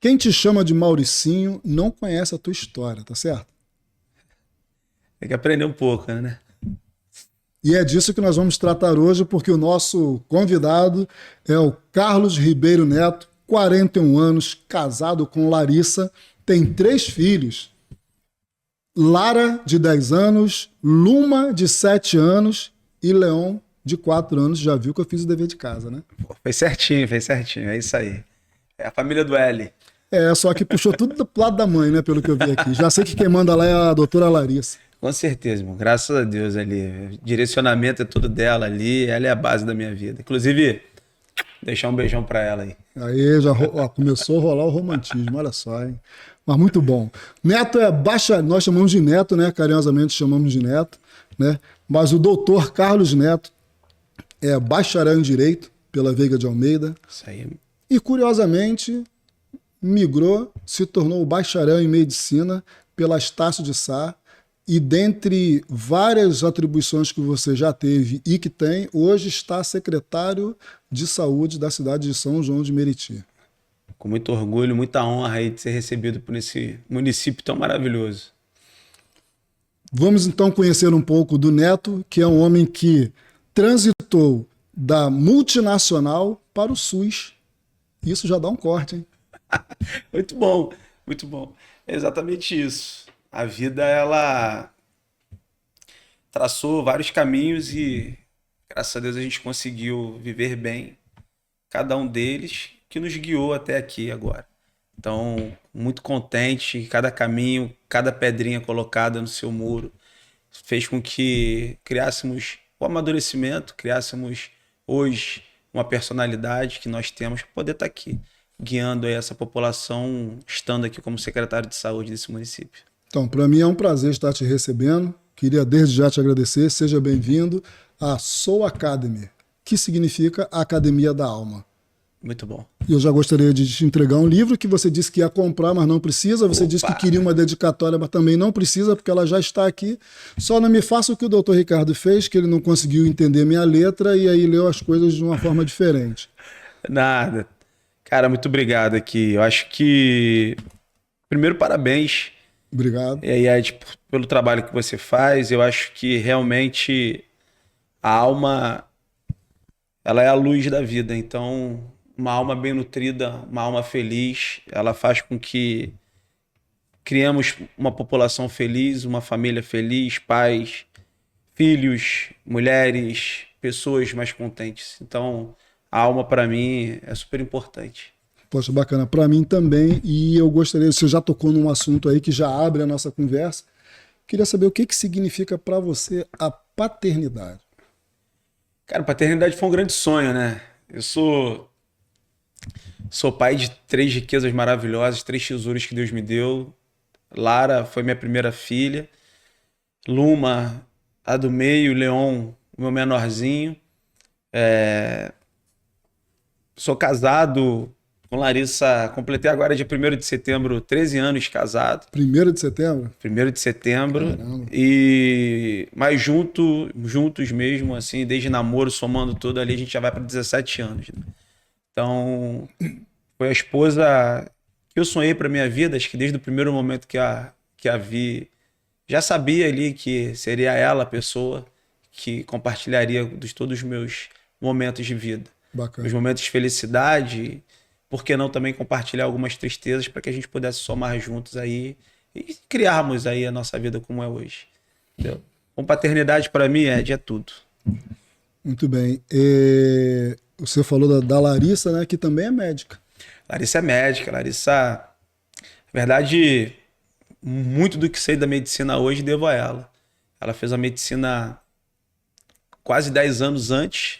Quem te chama de Mauricinho não conhece a tua história, tá certo? Tem que aprender um pouco, né? E é disso que nós vamos tratar hoje, porque o nosso convidado é o Carlos Ribeiro Neto, 41 anos, casado com Larissa, tem 3 filhos. Lara, de 10 anos, Luma, de 7 anos e Leon, de 4 anos. Já viu que eu fiz o dever de casa, né? Pô, fez certinho, é isso aí. É a família do L. Só que puxou tudo do lado da mãe, né? Pelo que eu vi aqui. Já sei que quem manda lá é a doutora Larissa. Com certeza, irmão. Graças a Deus ali. Direcionamento é tudo dela ali. Ela é a base da minha vida. Inclusive, deixar um beijão pra ela aí. Aí já começou a rolar o romantismo, olha só, hein? Mas muito bom. Neto é baixa, nós chamamos de Neto, né? Carinhosamente chamamos de Neto, né? Mas o doutor Carlos Neto é bacharel em Direito pela Veiga de Almeida. Isso aí. E, curiosamente, migrou, se tornou bacharel em Medicina pela Estácio de Sá. E dentre várias atribuições que você já teve e que tem, hoje está secretário de Saúde da cidade de São João de Meriti. Com muito orgulho, muita honra aí de ser recebido por esse município tão maravilhoso. Vamos então conhecer um pouco do Neto, que é um homem que transitou da multinacional para o SUS. Isso já dá um corte, hein? Muito bom, muito bom. É exatamente isso. A vida, ela traçou vários caminhos e, graças a Deus, a gente conseguiu viver bem cada um deles, que nos guiou até aqui agora. Então, muito contente, cada caminho, cada pedrinha colocada no seu muro fez com que criássemos o amadurecimento, criássemos hoje uma personalidade que nós temos para poder estar aqui, guiando aí essa população, estando aqui como secretário de saúde desse município. Então, para mim é um prazer estar te recebendo. Queria desde já te agradecer. Seja bem-vindo à Soul Academy, que significa Academia da Alma. Muito bom. E eu já gostaria de te entregar um livro que você disse que ia comprar, mas não precisa. Você disse que queria uma dedicatória, mas também não precisa, porque ela já está aqui. Só não me faça o que o doutor Ricardo fez, que ele não conseguiu entender minha letra e aí leu as coisas de uma forma diferente. Nada. Cara, muito obrigado aqui. Eu acho que... Primeiro, parabéns. Obrigado. E aí, tipo, pelo trabalho que você faz. Eu acho que realmente a alma, ela é a luz da vida. Então, uma alma bem nutrida, uma alma feliz, ela faz com que criemos uma população feliz, uma família feliz, pais, filhos, mulheres, pessoas mais contentes. Então, a alma para mim é super importante. Poxa, bacana. Para mim também. E eu gostaria, você já tocou num assunto aí que já abre a nossa conversa. Queria saber o que significa para você a paternidade. Cara, paternidade foi um grande sonho, né? Eu sou pai de 3 riquezas maravilhosas, 3 tesouros que Deus me deu. Lara foi minha primeira filha. Luma, a do meio. Leon, o meu menorzinho. Sou casado com Larissa, completei agora dia 1º de setembro, 13 anos casado. 1º de setembro? 1º de setembro. Caramba. Mas juntos mesmo, assim, desde namoro, somando tudo ali, a gente já vai para 17 anos. Né? Então, foi a esposa que eu sonhei para minha vida, acho que desde o primeiro momento que a vi, já sabia ali que seria ela a pessoa que compartilharia todos os meus momentos de vida. Bacana. Os momentos de felicidade, por que não também compartilhar algumas tristezas para que a gente pudesse somar juntos aí e criarmos aí a nossa vida como é hoje. Entendeu? Com paternidade para mim é tudo. Muito bem. Você falou da Larissa, né, que também é médica. Larissa é médica. Larissa, na verdade, muito do que sei da medicina hoje devo a ela. Ela fez a medicina quase 10 anos antes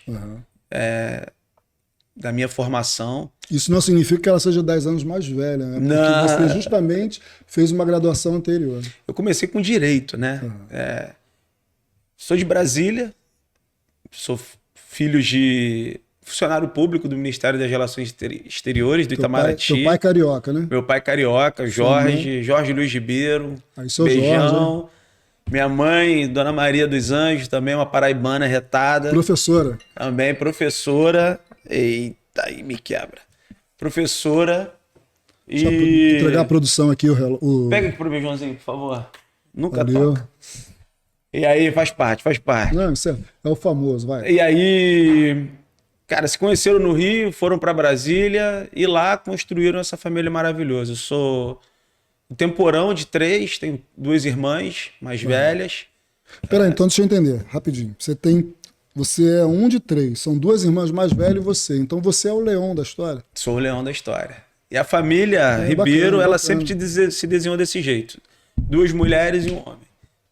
da minha formação. Isso não significa que ela seja 10 anos mais velha, né? Porque Não. você justamente fez uma graduação anterior. Eu comecei com direito, né? Sou de Brasília, sou filho de funcionário público do Ministério das Relações Exteriores do Itamaraty. Teu pai carioca, né? Meu pai carioca, Jorge Luiz Ribeiro. Aí, seu beijão. Jorge, né? Minha mãe, Dona Maria dos Anjos, também uma paraibana retada. Professora. Também professora. Eita, aí me quebra. Professora. Só pra entregar a produção aqui o... Pega aqui pro meu Joãozinho, por favor. Nunca Valeu. toca. E aí, faz parte. Não, isso é o famoso, vai. E aí, cara, se conheceram no Rio, foram para Brasília e lá construíram essa família maravilhosa. Eu sou o temporão de 3, tenho 2 irmãs mais velhas. Peraí, então deixa eu entender, rapidinho. Você é um de 3, são 2 irmãs mais velhas e você. Então você é o leão da história. Sou o leão da história. E a família Ribeiro, bacana, ela bacana. sempre se desenhou desse jeito. 2 mulheres e um homem.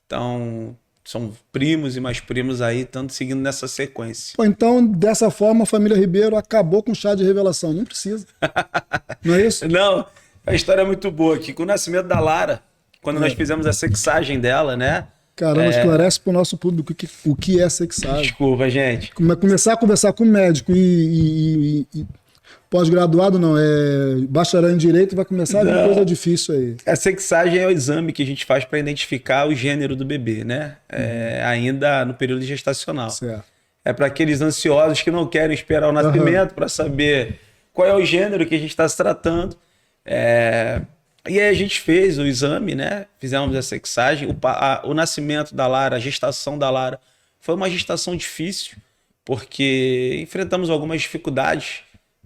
Então, são primos e mais primos aí, tanto seguindo nessa sequência. Pô, então, dessa forma, a família Ribeiro acabou com o chá de revelação. Não precisa. Não é isso? Não, a história é muito boa aqui. Com o nascimento da Lara, quando nós fizemos a sexagem dela, né? Caramba, esclarece pro nosso público o que é sexagem. Desculpa, gente. Começar a conversar com o médico e pós-graduado não, bacharel em direito, vai começar a vir coisa difícil aí. A sexagem é o exame que a gente faz para identificar o gênero do bebê, né? Ainda no período gestacional. Certo. É para aqueles ansiosos que não querem esperar o nascimento para saber qual é o gênero que a gente está se tratando. E aí a gente fez o exame, né? Fizemos a sexagem. O nascimento da Lara, a gestação da Lara, foi uma gestação difícil, porque enfrentamos algumas dificuldades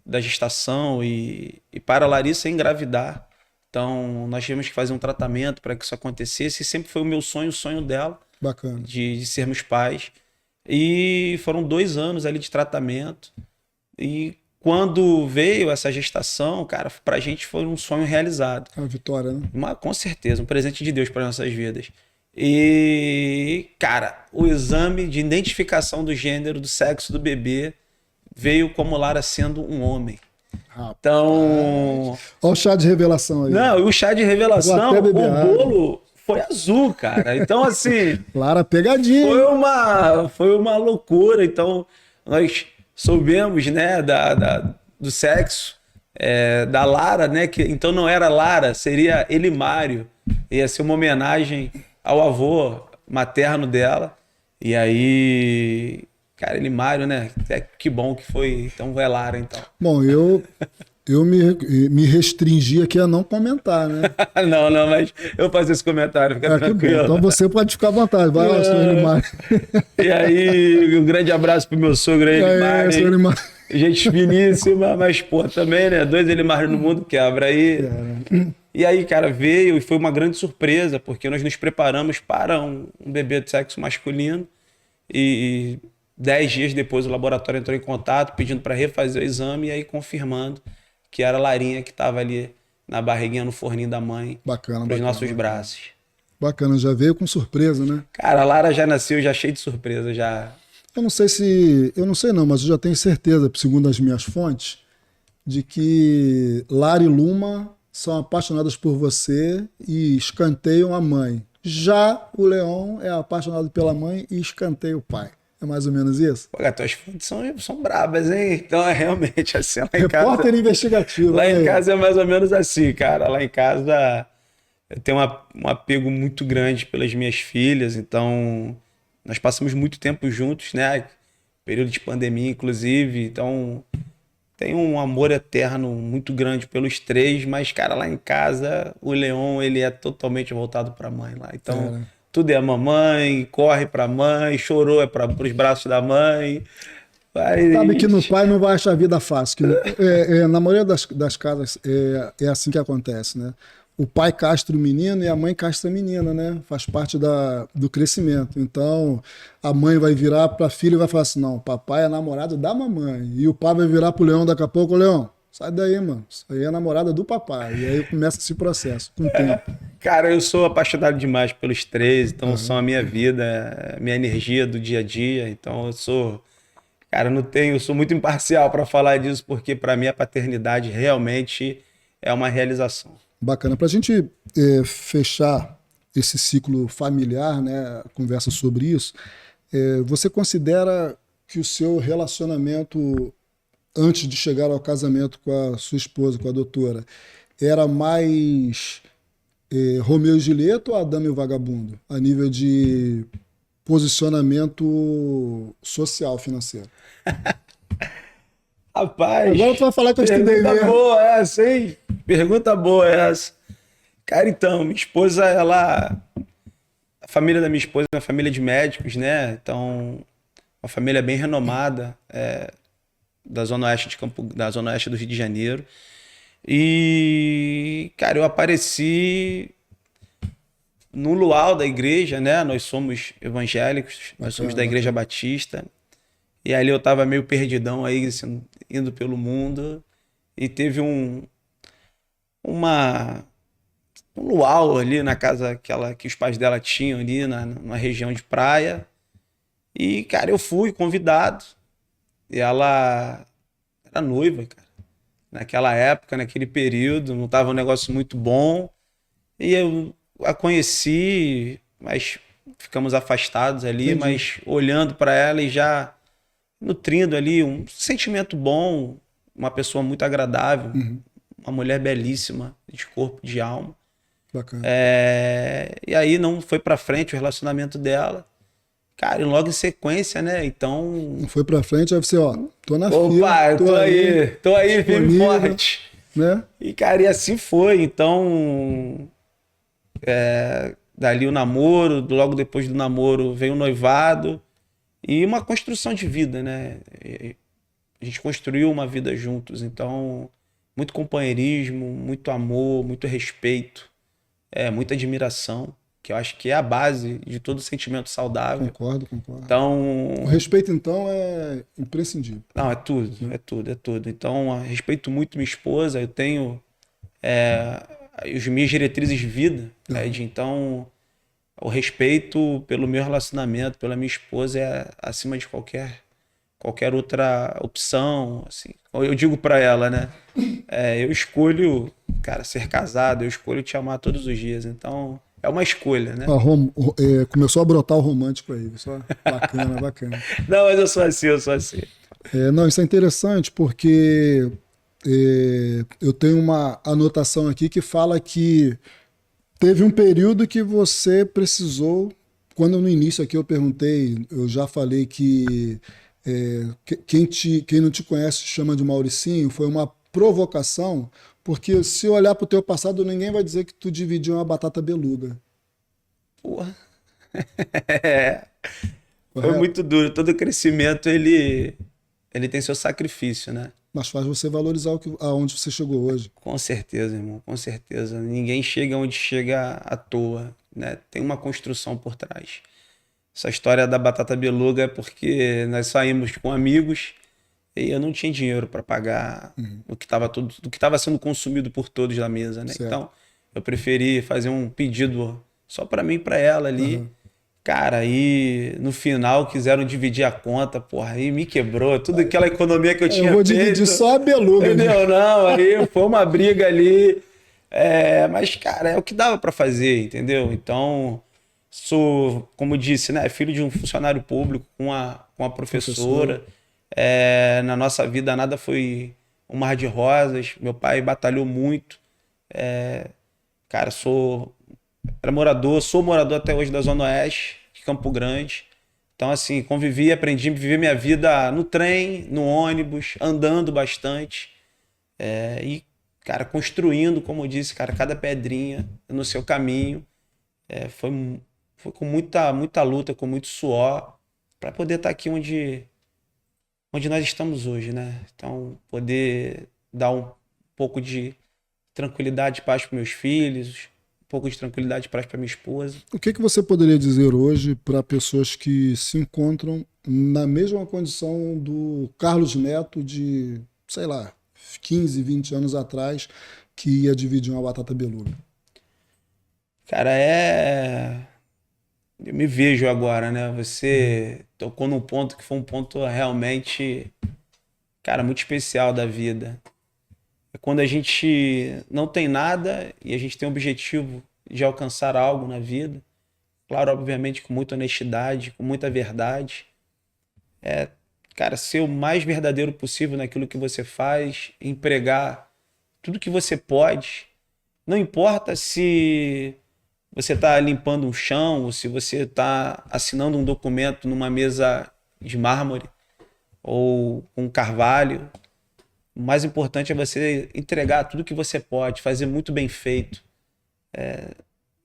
da gestação e para a Larissa engravidar. Então, nós tivemos que fazer um tratamento para que isso acontecesse. E sempre foi o sonho dela. Bacana. De sermos pais. E foram 2 anos ali de tratamento. E quando veio essa gestação, cara, pra gente foi um sonho realizado. É uma vitória, né? Com certeza, um presente de Deus para nossas vidas. E, cara, o exame de identificação do gênero, do sexo do bebê, veio como Lara sendo um homem. Então... Olha o chá de revelação aí. Não, o chá de revelação, o bolo foi azul, cara. Então, assim... Lara pegadinha. Foi uma loucura. Então, nós soubemos, né, do sexo da Lara, né? Que então não era Lara, seria Elimário. Ia ser uma homenagem ao avô materno dela. E aí, cara, Elimário, né? Que bom que foi. Então vai Lara, então. Bom, eu me restringi aqui a não comentar, né? não, mas eu faço esse comentário, fica tranquilo. Então você pode ficar à vontade. Vai lá, senhor Elimário. E aí, um grande abraço pro meu sogro Elimário. Senhor Elimário. Gente finíssima, mas, pô, também, né? 2 Elimários no mundo quebra aí. E aí, cara, veio e foi uma grande surpresa, porque nós nos preparamos para um bebê de sexo masculino e 10 dias depois o laboratório entrou em contato pedindo para refazer o exame e aí confirmando que era a Larinha que estava ali na barriguinha, no forninho da mãe, nos nossos braços. Bacana, já veio com surpresa, né? Cara, a Lara já nasceu já cheia de surpresa, já. Eu não sei não, mas eu já tenho certeza, segundo as minhas fontes, de que Lara e Luma são apaixonadas por você e escanteiam a mãe. Já o Leão é apaixonado pela mãe e escanteia o pai. É mais ou menos isso? Pô, tuas fontes são brabas, hein? Então é realmente assim. Lá em Repórter investigativo. Lá em casa é mais ou menos assim, cara. Lá em casa eu tenho um apego muito grande pelas minhas filhas, então nós passamos muito tempo juntos, né? Período de pandemia, inclusive. Então tem um amor eterno muito grande pelos 3, mas, cara, lá em casa o Leon, ele é totalmente voltado para a mãe lá. Então... Tudo é a mamãe, corre pra mãe, chorou pros braços da mãe. Sabe que no pai não vai achar a vida fácil. Na maioria das casas é assim que acontece, né? O pai castra o menino e a mãe castra a menina, né? Faz parte do crescimento. Então, a mãe vai virar pra filha e vai falar assim, não, papai é namorado da mamãe. E o pai vai virar pro Leão daqui a pouco, Leão, sai daí, mano. Isso aí é a namorada do papai. E aí começa esse processo, com o tempo. Cara, eu sou apaixonado demais pelos 3, então são a minha vida, a minha energia do dia a dia. Então eu sou... Cara, eu sou muito imparcial para falar disso, porque para mim a paternidade realmente é uma realização. Bacana. Pra gente fechar esse ciclo familiar, né, a conversa sobre isso, você considera que o seu relacionamento antes de chegar ao casamento com a sua esposa, com a doutora, era mais Romeu e Julieta ou A Dama e o Vagabundo, a nível de posicionamento social, financeiro? Rapaz, Agora tu vai falar que eu estudei pergunta mesmo. boa essa, hein? Pergunta boa essa. Cara, então, minha esposa, a família da minha esposa é uma família de médicos, né? Então, uma família bem renomada, da Zona Oeste da Zona Oeste do Rio de Janeiro. E, cara, eu apareci no luau da igreja, né? Nós somos evangélicos, nós somos da Igreja Batista. E ali eu tava meio perdidão aí, assim, indo pelo mundo. E teve uma, um luau ali na casa que os pais dela tinham ali, numa região de praia. E, cara, eu fui convidado. E ela era noiva, cara. Naquela época, naquele período, não tava um negócio muito bom. E eu a conheci, mas ficamos afastados ali, Entendi. mas olhando para ela e já nutrindo ali um sentimento bom, uma pessoa muito agradável, uma mulher belíssima, de corpo, de alma. Bacana. E aí não foi para frente o relacionamento dela. Cara, e logo em sequência, né? Então, Não foi pra frente, aí você, ó, tô na fila, opa, tô aí, firme e disponível, forte. né? E, cara, e assim foi. Então, dali o namoro, logo depois do namoro veio o noivado e uma construção de vida, né? A gente construiu uma vida juntos, então muito companheirismo, muito amor, muito respeito, muita admiração, que eu acho que é a base de todo sentimento saudável. Concordo. Então, O respeito, então, é imprescindível. não, é tudo, é tudo, é tudo. Então, eu respeito muito minha esposa, eu tenho as minhas diretrizes de vida, Ed. Então, o respeito pelo meu relacionamento, pela minha esposa é acima de qualquer outra opção, assim. Eu digo pra ela, né? Eu escolho, cara, ser casado, eu escolho te amar todos os dias. Então, é uma escolha, né? Começou a brotar o romântico aí. Só bacana. Não, mas eu sou assim, eu sou assim. Não, isso é interessante porque eu tenho uma anotação aqui que fala que teve um período que você precisou, quando no início aqui eu perguntei, eu já falei que quem não te conhece chama de Mauricinho, foi uma provocação, porque se olhar para o teu passado, ninguém vai dizer que tu dividiu uma batata beluga. Porra. Foi Correto? muito duro. Todo crescimento, ele tem seu sacrifício, né? Mas faz você valorizar aonde você chegou hoje. Com certeza, irmão, com certeza. Ninguém chega onde chega à toa, né? Tem uma construção por trás. Essa história da batata beluga é porque nós saímos com amigos e eu não tinha dinheiro para pagar o que estava sendo consumido por todos na mesa, né? Certo. Então, eu preferi fazer um pedido só para mim e para ela ali. Cara, aí no final quiseram dividir a conta, porra, aí me quebrou. Tudo aquela economia que eu tinha Eu vou feito. dividir só a beluga. Entendeu? Não, aí foi uma briga ali. Mas, cara, é o que dava para fazer, entendeu? Então, sou, como disse, né, filho de um funcionário público com uma professora. Na nossa vida nada foi um mar de rosas. Meu pai batalhou muito. Cara, sou morador até hoje da Zona Oeste, de Campo Grande. Então, assim, convivi e aprendi a viver minha vida no trem, no ônibus, andando bastante. E, cara, construindo, como eu disse, cara, cada pedrinha no seu caminho. Foi com muita luta, com muito suor, para poder estar aqui onde nós estamos hoje, né? Então, poder dar um pouco de tranquilidade e paz para meus filhos, um pouco de tranquilidade e paz para minha esposa. O que você poderia dizer hoje para pessoas que se encontram na mesma condição do Carlos Neto de, sei lá, 15, 20 anos atrás, que ia dividir uma batata beluga? Cara, eu me vejo agora, né? Você tocou num ponto que foi um ponto realmente, cara, muito especial da vida. É quando a gente não tem nada e a gente tem o objetivo de alcançar algo na vida. Claro, obviamente, com muita honestidade, com muita verdade. Cara, ser o mais verdadeiro possível naquilo que você faz, empregar tudo que você pode. Não importa se você está limpando um chão ou se você está assinando um documento numa mesa de mármore ou com carvalho. O mais importante é você entregar tudo que você pode, fazer muito bem feito.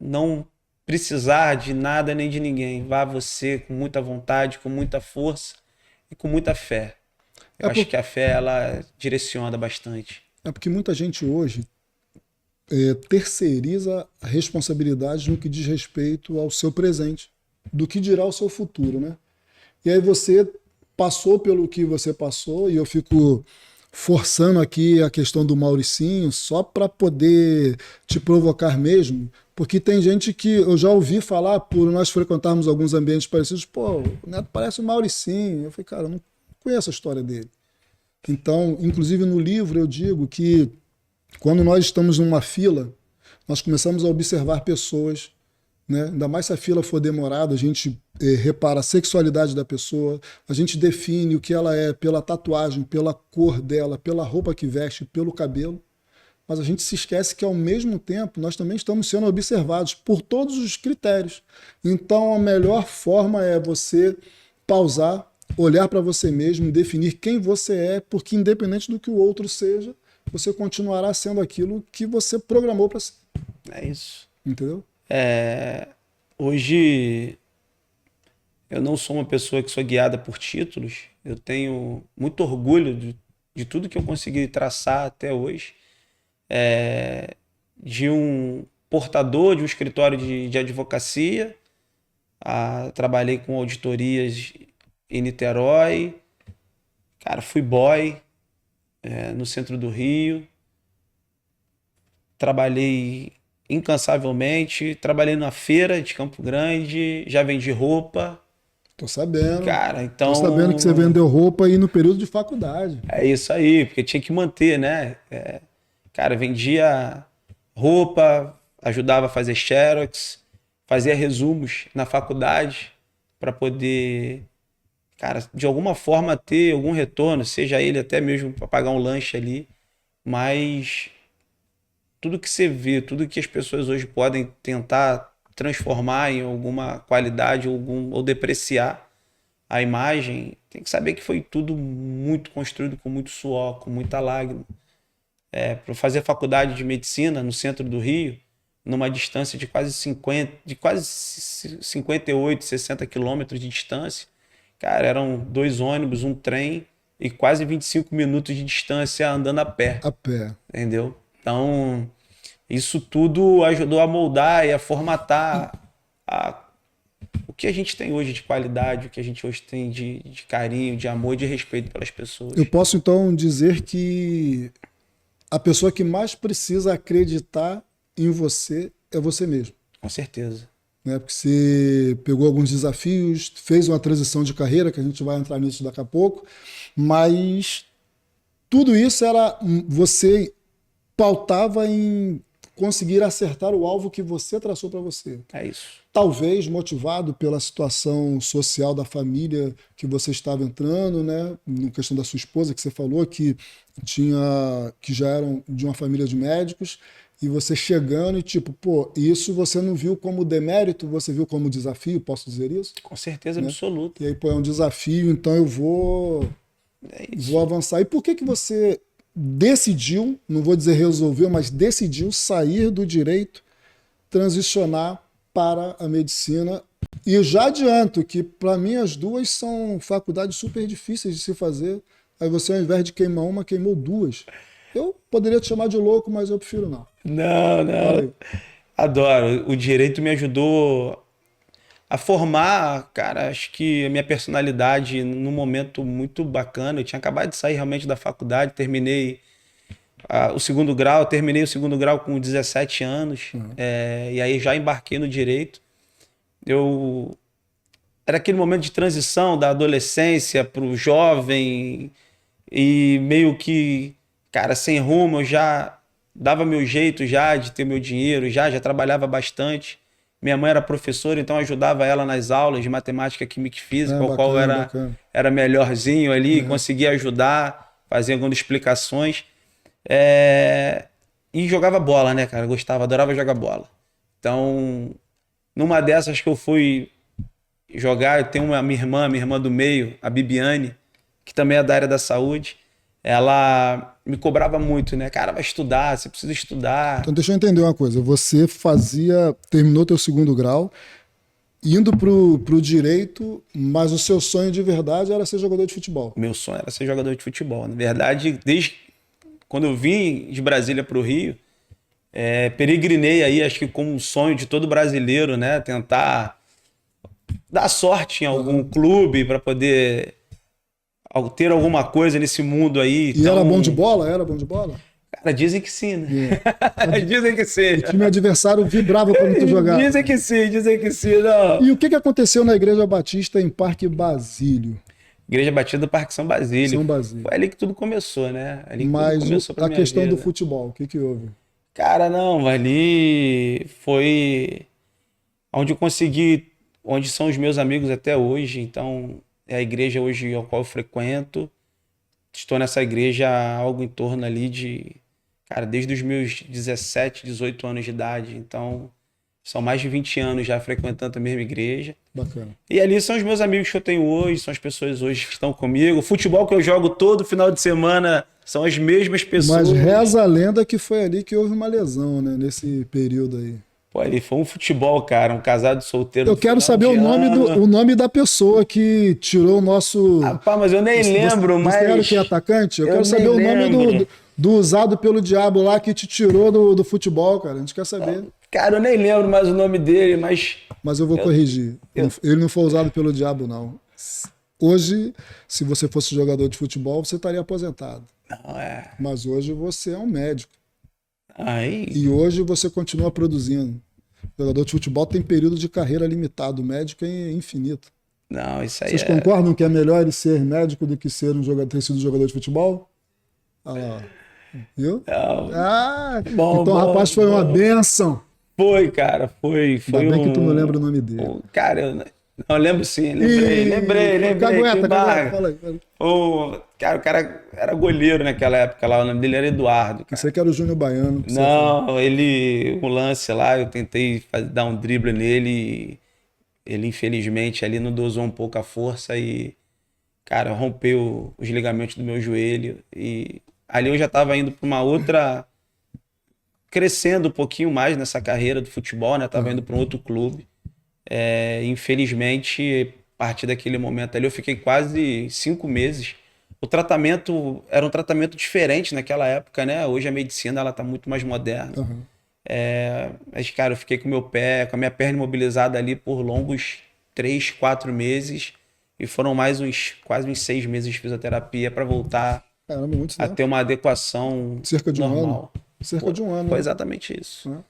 Não precisar de nada nem de ninguém. Vá você com muita vontade, com muita força e com muita fé. Eu É, acho por, que a fé, ela direciona bastante. é porque muita gente hoje terceiriza a responsabilidade no que diz respeito ao seu presente, do que dirá o seu futuro, né? E aí você passou pelo que você passou, e eu fico forçando aqui a questão do Mauricinho só para poder te provocar mesmo, porque tem gente que eu já ouvi falar, por nós frequentarmos alguns ambientes parecidos, pô, o Neto parece o Mauricinho. Eu falei, cara, eu não conheço a história dele. Então, inclusive no livro eu digo que quando nós estamos numa fila, nós começamos a observar pessoas, né? Ainda mais se a fila for demorada, a gente repara a sexualidade da pessoa, a gente define o que ela é pela tatuagem, pela cor dela, pela roupa que veste, pelo cabelo, mas a gente se esquece que ao mesmo tempo nós também estamos sendo observados por todos os critérios. Então a melhor forma é você pausar, olhar para você mesmo, definir quem você é, porque independente do que o outro seja, você continuará sendo aquilo que você programou para ser. É isso. Entendeu? Hoje eu não sou uma pessoa que sou guiada por títulos. Eu tenho muito orgulho de tudo que eu consegui traçar até hoje. De um portador de um escritório de advocacia. Trabalhei com auditorias em Niterói. Cara, fui boy no centro do Rio. Trabalhei incansavelmente. Trabalhei na feira de Campo Grande. Já vendi roupa. Tô sabendo. Cara, então... Tô sabendo que você vendeu roupa aí no período de faculdade. É isso aí, porque tinha que manter, né? Cara, vendia roupa, ajudava a fazer xerox, fazia resumos na faculdade para poder, cara, de alguma forma ter algum retorno, seja ele até mesmo para pagar um lanche ali. Mas tudo que você vê, tudo que as pessoas hoje podem tentar transformar em alguma qualidade ou depreciar a imagem, tem que saber que foi tudo muito construído com muito suor, com muita lágrima. Para fazer faculdade de medicina no centro do Rio, numa distância de quase 58, 60 quilômetros de distância, cara, eram 2 ônibus, um trem e quase 25 minutos de distância andando a pé. A pé. Entendeu? Então, isso tudo ajudou a moldar e a formatar o que a gente tem hoje de qualidade, o que a gente hoje tem de carinho, de amor, de respeito pelas pessoas. Eu posso então dizer que a pessoa que mais precisa acreditar em você é você mesmo. Com certeza. Né? Porque você pegou alguns desafios, fez uma transição de carreira, que a gente vai entrar nisso daqui a pouco, mas tudo isso era você pautava em conseguir acertar o alvo que você traçou para você. É isso. Talvez motivado pela situação social da família que você estava entrando, né? Na questão da sua esposa, que você falou que já eram de uma família de médicos, e você chegando e tipo, pô, isso você não viu como demérito, você viu como desafio, posso dizer isso? Com certeza, né? absoluta. E aí, pô, é um desafio, então eu vou avançar. E por que você decidiu, não vou dizer resolveu, mas decidiu sair do direito, transicionar para a medicina? E eu já adianto que, para mim, as duas são faculdades super difíceis de se fazer. Aí você, ao invés de queimar uma, queimou duas. Eu poderia te chamar de louco, mas eu prefiro não. Não. Adoro. O direito me ajudou a formar, cara, acho que a minha personalidade num momento muito bacana. Eu tinha acabado de sair realmente da faculdade, terminei o segundo grau com 17 anos, e aí já embarquei no direito. Era aquele momento de transição da adolescência para o jovem e meio que, cara, sem rumo. Eu já dava meu jeito já de ter meu dinheiro, já trabalhava bastante. Minha mãe era professora, então ajudava ela nas aulas de matemática, química e física, ao qual era melhorzinho ali, conseguia ajudar, fazia algumas explicações. E jogava bola, né, cara? Adorava jogar bola. Então, numa dessas que eu fui jogar, eu tenho minha irmã do meio, a Bibiane, que também é da área da saúde. Ela me cobrava muito, né? Cara, vai estudar, você precisa estudar. Então deixa eu entender uma coisa. Você terminou teu segundo grau, indo pro direito, mas o seu sonho de verdade era ser jogador de futebol. Meu sonho era ser jogador de futebol. Na verdade, desde quando eu vim de Brasília para o Rio, peregrinei aí, acho que como um sonho de todo brasileiro, né? Tentar dar sorte em algum clube para poder ter alguma coisa nesse mundo aí. E era bom de bola? Era bom de bola? Cara, dizem que sim, né? Dizem que sim. O time adversário vibrava quando tu jogava. Dizem que sim, não. E o que aconteceu na Igreja Batista em Parque Basílio? Igreja Batista do Parque São Basílio. São Basílio. Foi ali que tudo começou, né? Ali que Mas tudo começou pra a minha questão vida. do futebol, o que houve? Cara, não, ali foi onde eu consegui, onde são os meus amigos até hoje. Então, é a igreja hoje ao qual eu frequento. Estou nessa igreja há algo em torno ali de, cara, desde os meus 17, 18 anos de idade. Então, são mais de 20 anos já frequentando a mesma igreja. Bacana. E ali são os meus amigos que eu tenho hoje, são as pessoas hoje que estão comigo. O futebol que eu jogo todo final de semana são as mesmas pessoas. Mas reza a lenda que foi ali que houve uma lesão, né? Nesse período aí. Pô, ali foi um futebol, cara, um casado solteiro. Eu quero saber o nome da pessoa que tirou o nosso... Rapaz, mas eu nem lembro, mas... Você era que é atacante? Eu quero saber o nome do usado pelo diabo lá que te tirou do futebol, cara. A gente quer saber. Cara, eu nem lembro mais o nome dele, mas... Mas eu vou corrigir. Ele não foi usado pelo diabo, não. Hoje, se você fosse jogador de futebol, você estaria aposentado. Não, é... Mas hoje você é um médico. Aí... E hoje você continua produzindo. O jogador de futebol tem período de carreira limitado, o médico é infinito. Não, isso aí Vocês concordam que é melhor ele ser médico do que ser ter sido jogador de futebol? Ah lá. Viu? Não. Ah, Bom, então o rapaz foi uma bênção. Foi, cara, foi. Ainda bem que tu não lembra o nome dele. Cara, eu lembro sim, lembrei. Cagueta, fala aí. Cara, o cara era goleiro naquela época lá, o nome dele era Eduardo. Você que era o Júnior Baiano. Não, um lance lá, eu tentei dar um drible nele, ele infelizmente ali não dosou um pouco a força e, cara, rompeu os ligamentos do meu joelho e ali eu já tava indo para uma outra, crescendo um pouquinho mais nessa carreira do futebol, né? Tava indo para um outro clube. Infelizmente, a partir daquele momento ali, eu fiquei quase 5 meses. O tratamento era um tratamento diferente naquela época, né? Hoje a medicina ela tá muito mais moderna. Uhum. Mas, cara, eu fiquei com a minha perna imobilizada ali por longos 3, 4 meses. E foram mais quase uns 6 meses de fisioterapia para voltar a ter uma adequação cerca de normal. Um ano. Cerca de um ano. Foi exatamente isso.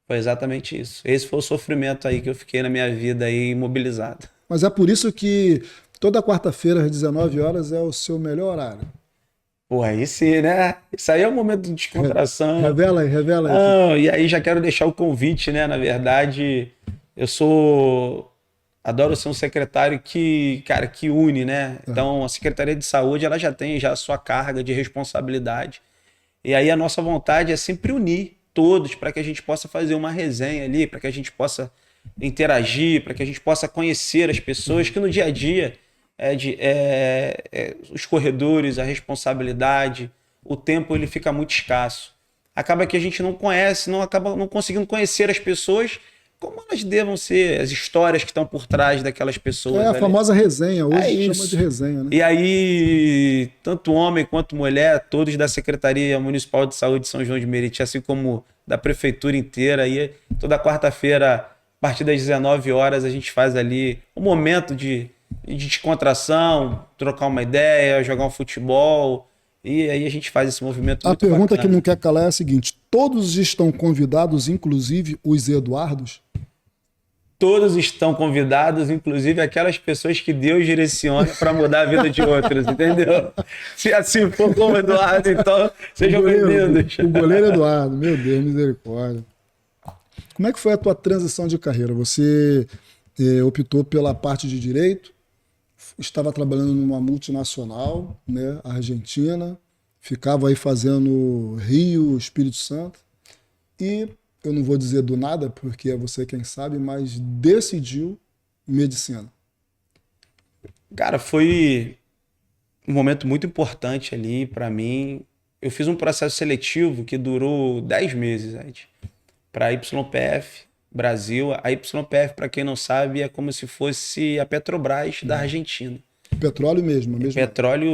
Foi exatamente isso. Esse foi o sofrimento aí que eu fiquei na minha vida aí imobilizado. Mas é por isso que toda quarta-feira às 19 horas é o seu melhor horário. Pô, aí sim, né? Isso aí é um momento de descontração. Revela aí. Não, e aí já quero deixar o convite, né? Na verdade, adoro ser um secretário que une, né? Então, a Secretaria de Saúde, ela já tem a sua carga de responsabilidade. E aí a nossa vontade é sempre unir todos para que a gente possa fazer uma resenha ali, para que a gente possa interagir, para que a gente possa conhecer as pessoas que no dia a dia os corredores, a responsabilidade, o tempo ele fica muito escasso. Acaba que a gente não conhece, acaba não conseguindo conhecer as pessoas como elas devam ser, as histórias que estão por trás daquelas pessoas. É a famosa resenha, hoje chama de resenha, né? E aí, tanto homem quanto mulher, todos da Secretaria Municipal de Saúde de São João de Meriti, assim como da Prefeitura inteira, aí toda quarta-feira, a partir das 19 horas, a gente faz ali um momento de descontração, trocar uma ideia, jogar um futebol, e aí a gente faz esse movimento muito bacana. A pergunta que não quer calar é a seguinte: todos estão convidados, inclusive os Eduardos? Todos estão convidados, inclusive aquelas pessoas que Deus direciona para mudar a vida de outros, entendeu? Se assim for como Eduardo, então sejam bem-vindos. O goleiro Eduardo, meu Deus, misericórdia. Como é que foi a tua transição de carreira? Você optou pela parte de direito, estava trabalhando numa multinacional, né, argentina, ficava aí fazendo Rio, Espírito Santo, e eu não vou dizer do nada, porque é você quem sabe, mas decidiu medicina. Cara, foi um momento muito importante ali para mim. eu fiz um processo seletivo que durou 10 meses, Ed, para a YPF Brasil. A YPF, para quem não sabe, é como se fosse a Petrobras da Argentina. Petróleo mesmo, mesmo.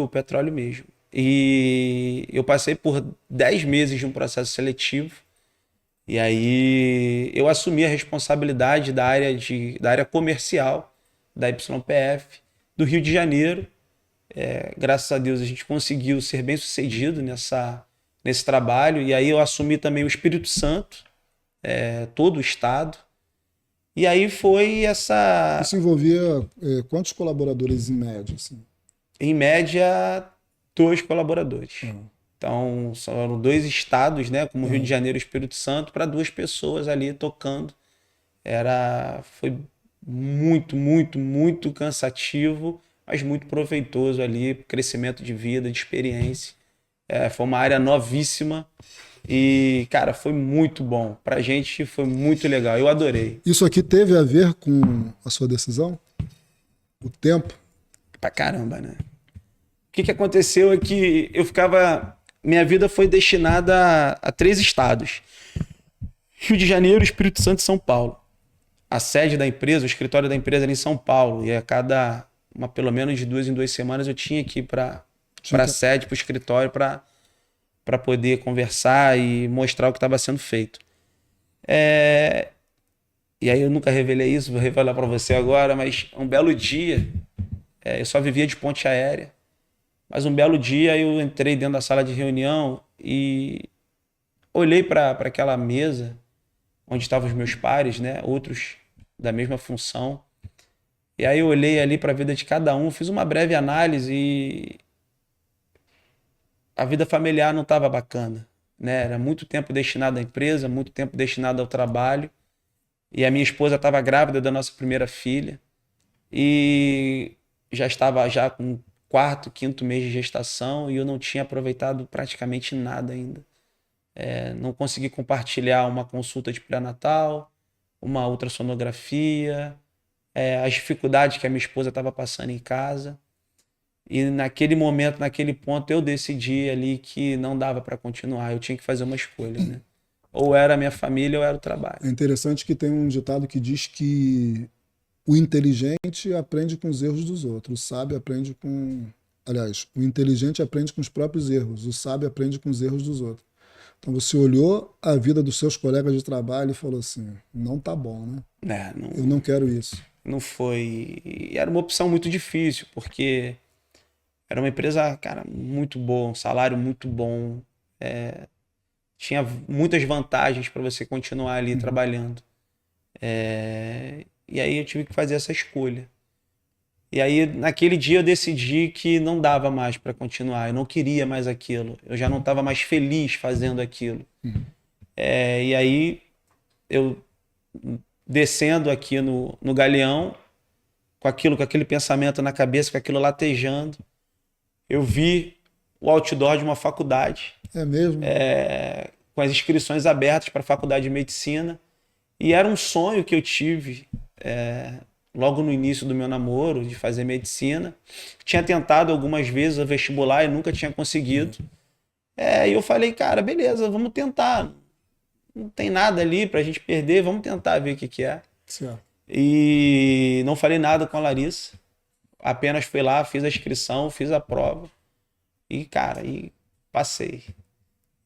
Petróleo mesmo. E eu passei por 10 meses de um processo seletivo. E aí eu assumi a responsabilidade da área comercial da YPF do Rio de Janeiro. Graças a Deus a gente conseguiu ser bem sucedido nesse trabalho. E aí eu assumi também o Espírito Santo, todo o estado. E aí foi essa... Isso envolvia quantos colaboradores em média? Assim? Em média, 2 colaboradores. Então, são 2 estados, né, como Rio de Janeiro e Espírito Santo, para 2 pessoas ali tocando. Foi muito, muito, muito cansativo, mas muito proveitoso ali, crescimento de vida, de experiência. Foi uma área novíssima e, cara, foi muito bom. Pra gente foi muito legal, eu adorei. Isso aqui teve a ver com a sua decisão? O tempo? Pra caramba, né? O que aconteceu é que minha vida foi destinada a 3 estados: Rio de Janeiro, Espírito Santo e São Paulo. A sede da empresa, o escritório da empresa era em São Paulo. E pelo menos de 2 em 2 semanas, eu tinha que ir para a sede, para o escritório, para poder conversar e mostrar o que estava sendo feito. E aí eu nunca revelei isso, vou revelar para você agora, mas um belo dia, eu só vivia de ponte aérea, mas um belo dia eu entrei dentro da sala de reunião e olhei para aquela mesa onde estavam os meus pares, né? Outros da mesma função. E aí eu olhei ali para a vida de cada um, fiz uma breve análise e a vida familiar não estava bacana, né? Era muito tempo destinado à empresa, muito tempo destinado ao trabalho. E a minha esposa estava grávida da nossa primeira filha e já estava com o 4º, 5º mês de gestação e eu não tinha aproveitado praticamente nada ainda. Não consegui compartilhar uma consulta de pré-natal, uma ultrassonografia, as dificuldades que a minha esposa estava passando em casa. E naquele momento, naquele ponto, eu decidi ali que não dava para continuar. Eu tinha que fazer uma escolha, né? Ou era a minha família ou era o trabalho. É interessante que tem um ditado que diz que o inteligente aprende com os erros dos outros, o sábio aprende com... Aliás, o inteligente aprende com os próprios erros, o sábio aprende com os erros dos outros. Então você olhou a vida dos seus colegas de trabalho e falou assim, não tá bom, né? Eu não quero isso. Não foi... E era uma opção muito difícil, porque era uma empresa, cara, muito boa, um salário muito bom, tinha muitas vantagens para você continuar ali trabalhando. E aí eu tive que fazer essa escolha. E aí, naquele dia, eu decidi que não dava mais para continuar. Eu não queria mais aquilo. Eu já não estava mais feliz fazendo aquilo. E aí, eu descendo aqui no Galeão, com aquele pensamento na cabeça, com aquilo latejando, eu vi o outdoor de uma faculdade. É mesmo? Com as inscrições abertas para a faculdade de medicina. E era um sonho que eu tive logo no início do meu namoro, de fazer medicina. Tinha tentado algumas vezes o vestibular e nunca tinha conseguido. E eu falei, cara, beleza, vamos tentar. Não tem nada ali pra gente perder, vamos tentar ver o que é. Certo. E não falei nada com a Larissa. Apenas fui lá, fiz a inscrição, fiz a prova. E, cara, passei.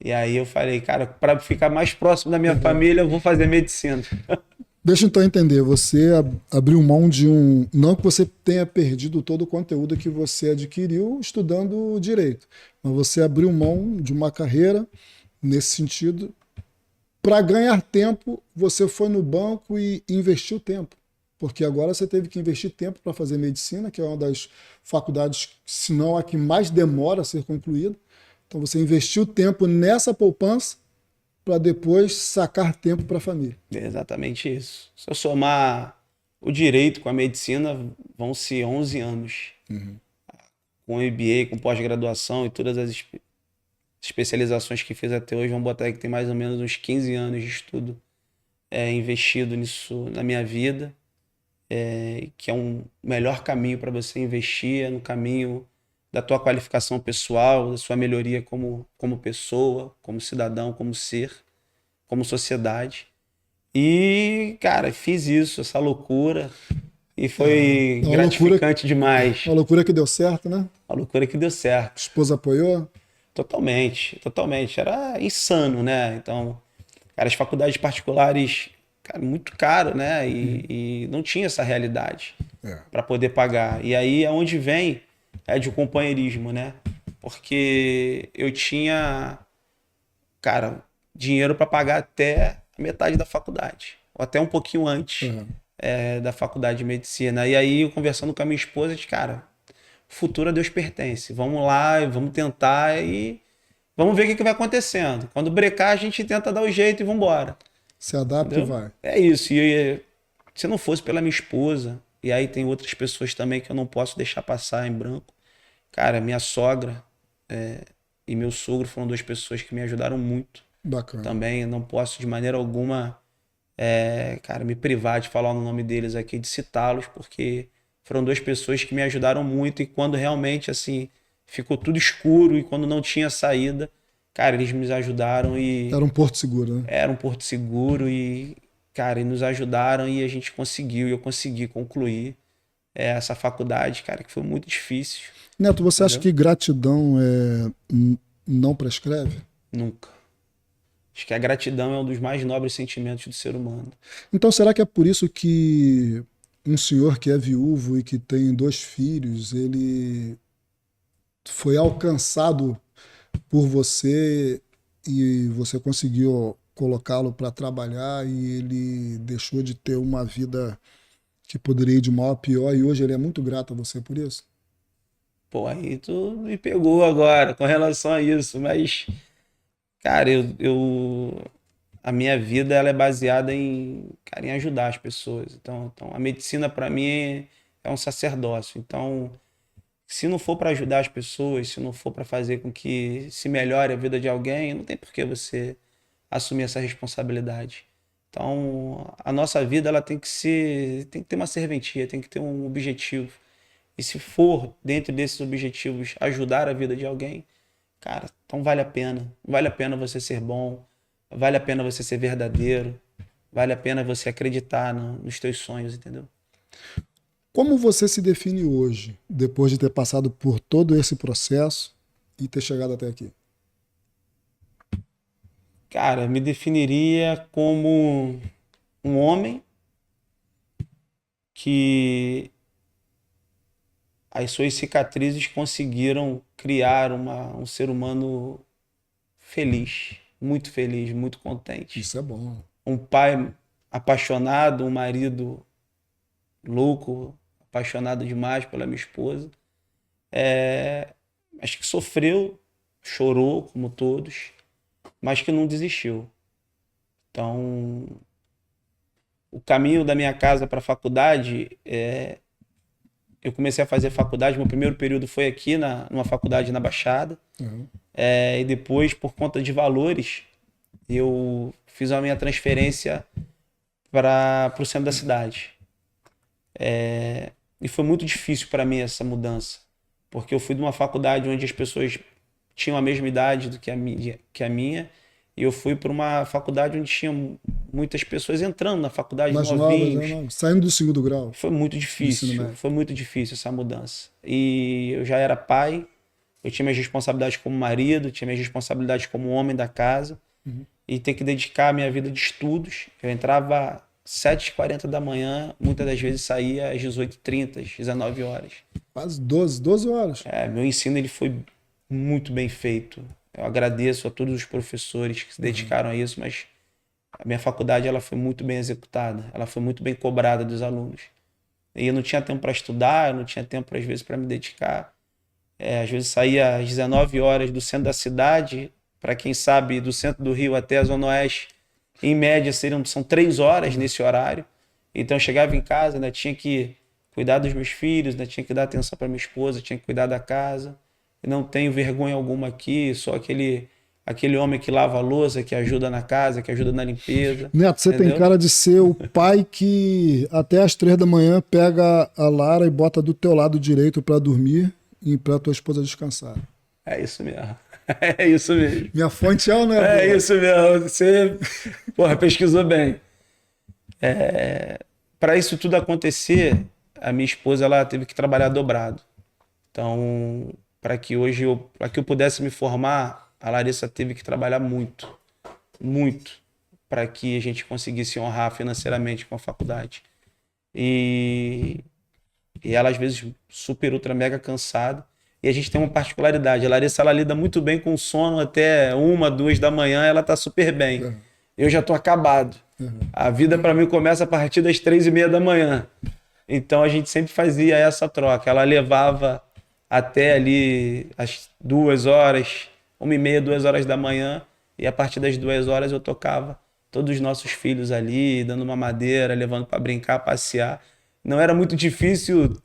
E aí eu falei, cara, para ficar mais próximo da minha família, eu vou fazer medicina. Deixa eu então entender, você abriu mão de um... Não que você tenha perdido todo o conteúdo que você adquiriu estudando direito, mas você abriu mão de uma carreira nesse sentido. Para ganhar tempo, você foi no banco e investiu tempo. Porque agora você teve que investir tempo para fazer medicina, que é uma das faculdades, se não a que mais demora a ser concluída. Então você investiu tempo nessa poupança para depois sacar tempo para a família. É exatamente isso. Se eu somar o direito com a medicina, vão ser 11 anos. Com MBA, com pós-graduação e todas as especializações que fiz até hoje, vamos botar aí que tem mais ou menos uns 15 anos de estudo investido nisso na minha vida, que é um melhor caminho para você investir, no caminho da tua qualificação pessoal, da sua melhoria como pessoa, como cidadão, como ser, como sociedade. E, cara, fiz isso, essa loucura, e foi Uma gratificante demais. Uma loucura que deu certo, né? Uma loucura que deu certo. A esposa apoiou? Totalmente, totalmente. Era insano, né? Então, cara, as faculdades particulares, cara, muito caro, né? E não tinha essa realidade para poder pagar. E aí é onde vem de um companheirismo, né? Porque eu tinha, cara, dinheiro para pagar até a metade da faculdade, ou até um pouquinho antes da faculdade de medicina. E aí, eu conversando com a minha esposa, eu disse, cara, o futuro a Deus pertence. Vamos lá, vamos tentar e vamos ver o que vai acontecendo. Quando brecar, a gente tenta dar o jeito e vamos embora. Se adapta e vai. É isso. E se não fosse pela minha esposa, e aí tem outras pessoas também que eu não posso deixar passar em branco. Cara, minha sogra e meu sogro foram duas pessoas que me ajudaram muito. Bacana. Também não posso de maneira alguma, cara, me privar de falar o nome deles aqui, de citá-los, porque foram duas pessoas que me ajudaram muito e quando realmente, assim, ficou tudo escuro e quando não tinha saída, cara, eles me ajudaram e... Era um porto seguro, né? Era um porto seguro e, cara, e nos ajudaram e a gente conseguiu, e eu consegui concluir essa faculdade, cara, que foi muito difícil. Neto, você acha que gratidão não prescreve? Nunca. Acho que a gratidão é um dos mais nobres sentimentos do ser humano. Então, será que é por isso que um senhor que é viúvo e que tem 2 filhos, ele foi alcançado por você e você conseguiu colocá-lo para trabalhar e ele deixou de ter uma vida que poderia ir de mal a pior e hoje ele é muito grato a você por isso? Pô, aí tu me pegou agora com relação a isso, mas, cara, a minha vida ela é baseada cara, em ajudar as pessoas. Então a medicina para mim é um sacerdócio. Então, se não for para ajudar as pessoas, se não for para fazer com que se melhore a vida de alguém, não tem por que você assumir essa responsabilidade. Então, a nossa vida ela tem que ter uma serventia, tem que ter um objetivo. E se for, dentro desses objetivos, ajudar a vida de alguém, cara, então vale a pena. Vale a pena você ser bom, vale a pena você ser verdadeiro, vale a pena você acreditar nos teus sonhos, entendeu? Como você se define hoje, depois de ter passado por todo esse processo e ter chegado até aqui? Cara, me definiria como um homem que as suas cicatrizes conseguiram criar um ser humano feliz, muito contente. Isso é bom. Um pai apaixonado, um marido louco, apaixonado demais pela minha esposa. Acho que sofreu, chorou, como todos, mas que não desistiu. Então, o caminho da minha casa para a faculdade, eu comecei a fazer faculdade, meu primeiro período foi aqui numa faculdade na Baixada, e depois, por conta de valores, eu fiz a minha transferência para o centro da cidade. E foi muito difícil para mim essa mudança, porque eu fui de uma faculdade onde as pessoas tinham a mesma idade do que a minha, e eu fui para uma faculdade onde tinha muitas pessoas entrando na faculdade, mais novinhos. novas, saindo do 2º grau. Foi muito difícil essa mudança. E eu já era pai, eu tinha minhas responsabilidades como marido, tinha minhas responsabilidades como homem da casa, e ter que dedicar a minha vida de estudos. Eu entrava às 7h40 da manhã, muitas das vezes saía às 18h30, às 19 horas. Quase 12 horas. Meu ensino ele foi muito bem feito. Eu agradeço a todos os professores que se dedicaram a isso, mas a minha faculdade ela foi muito bem executada, ela foi muito bem cobrada dos alunos. E eu não tinha tempo para estudar, eu não tinha tempo, às vezes, para me dedicar. Às vezes saía às 19 horas do centro da cidade, para quem sabe, do centro do Rio até a Zona Oeste, em média são 3 horas nesse horário. Então eu chegava em casa, né, tinha que cuidar dos meus filhos, né, tinha que dar atenção para minha esposa, tinha que cuidar da casa. Eu não tenho vergonha alguma aqui, sou aquele homem que lava a louça, que ajuda na casa, que ajuda na limpeza. Neto, você tem cara de ser o pai que até às 3 da manhã pega a Lara e bota do teu lado direito para dormir para tua esposa descansar. É isso mesmo. É isso mesmo. Minha fonte é ou não é? É isso mesmo. Você, porra, pesquisou bem. Para isso tudo acontecer, a minha esposa ela teve que trabalhar dobrado. Então, para que eu pudesse me formar, a Larissa teve que trabalhar muito, muito, para que a gente conseguisse honrar financeiramente com a faculdade. E, e ela às vezes super ultra mega cansada. E a gente tem uma particularidade. A Larissa ela lida muito bem com sono até 1, 2 da manhã, ela tá super bem. Uhum. Eu já tô acabado. Uhum. A vida para mim começa a partir das 3:30 da manhã. Então a gente sempre fazia essa troca. Ela levava até ali as 2 horas, 1:30, 2 horas da manhã. E a partir das 2 horas eu tocava todos os nossos filhos ali, dando uma madeira, levando para brincar, passear. Não era muito difícil,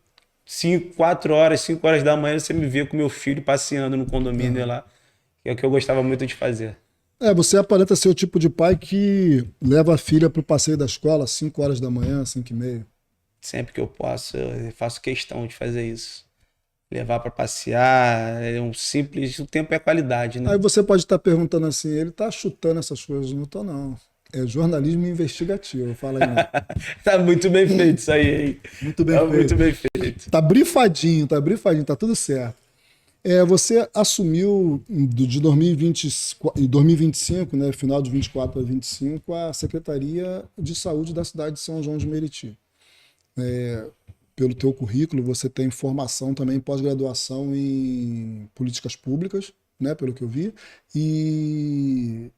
4 horas, 5 horas da manhã, você me via com meu filho passeando no condomínio lá, que é o que eu gostava muito de fazer. Você aparenta ser o tipo de pai que leva a filha para o passeio da escola às 5 horas da manhã, 5:30. Sempre que eu posso, eu faço questão de fazer isso. Levar para passear, é um simples, o tempo é qualidade, né? Aí você pode estar perguntando assim, ele está chutando essas coisas, não estou não. É jornalismo investigativo, fala aí. Não. Tá muito bem feito isso aí, hein? Muito bem Tá feito. muito bem feito. Tá brifadinho, tá tudo certo. Você assumiu de 2025, né, final de 24 a 25, a Secretaria de Saúde da cidade de São João de Meriti. Pelo teu currículo, você tem formação também, pós-graduação em políticas públicas, né, pelo que eu vi, e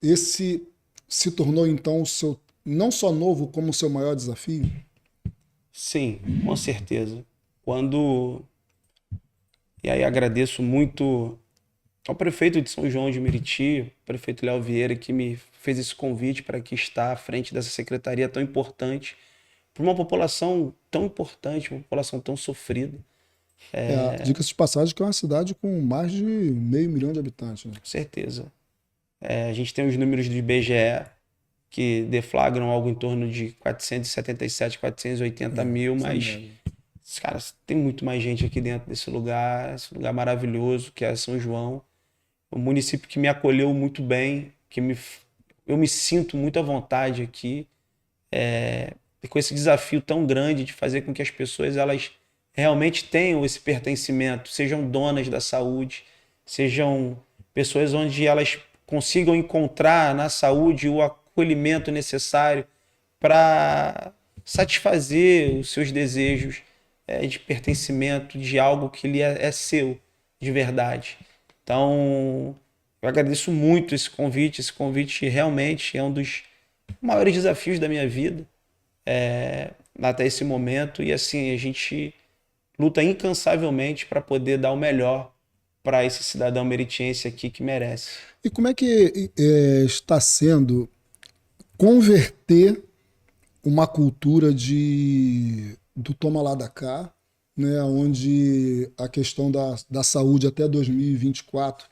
esse se tornou então o seu, não só novo, como o seu maior desafio? Sim, com certeza. E aí agradeço muito ao prefeito de São João de Meriti, o prefeito Léo Vieira, que me fez esse convite para que estar à frente dessa secretaria tão importante, para uma população tão importante, uma população tão sofrida. Diga-se de passagem que é uma cidade com mais de 500 mil de habitantes. Né? Com certeza. A gente tem os números do IBGE, que deflagram algo em torno de 477, 480 mil, mas, cara, tem muito mais gente aqui dentro desse lugar, esse lugar maravilhoso que é São João. Um município que me acolheu muito bem, eu me sinto muito à vontade aqui, e com esse desafio tão grande de fazer com que as pessoas elas realmente tenham esse pertencimento, sejam donas da saúde, sejam pessoas onde elas consigam encontrar na saúde o acolhimento necessário para satisfazer os seus desejos de pertencimento, de algo que lhe é seu, de verdade. Então, eu agradeço muito esse convite realmente é um dos maiores desafios da minha vida até esse momento, e assim, a gente luta incansavelmente para poder dar o melhor para esse cidadão meritiense aqui que merece. E como é que está sendo converter uma cultura do toma lá da cá, né, onde a questão da saúde até 2024,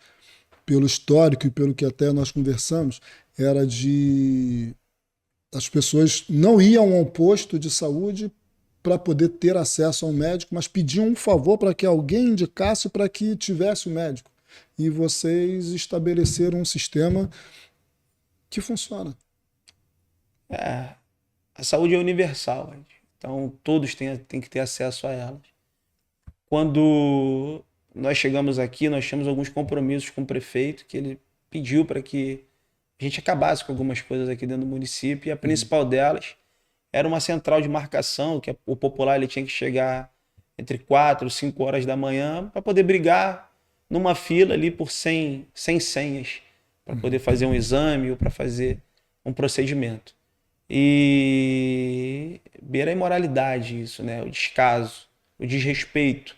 pelo histórico e pelo que até nós conversamos, era de as pessoas não iam ao posto de saúde para poder ter acesso a um médico, mas pediam um favor para que alguém indicasse para que tivesse o médico. E vocês estabeleceram um sistema que funciona. A saúde é universal, então todos têm que ter acesso a ela. Quando nós chegamos aqui, nós tínhamos alguns compromissos com o prefeito, que ele pediu para que a gente acabasse com algumas coisas aqui dentro do município, e a principal delas era uma central de marcação, que o popular ele tinha que chegar entre 4 e 5 horas da manhã para poder brigar numa fila ali por 100 senhas, para poder fazer um exame ou para fazer um procedimento. E beira a imoralidade isso, né? O descaso, o desrespeito.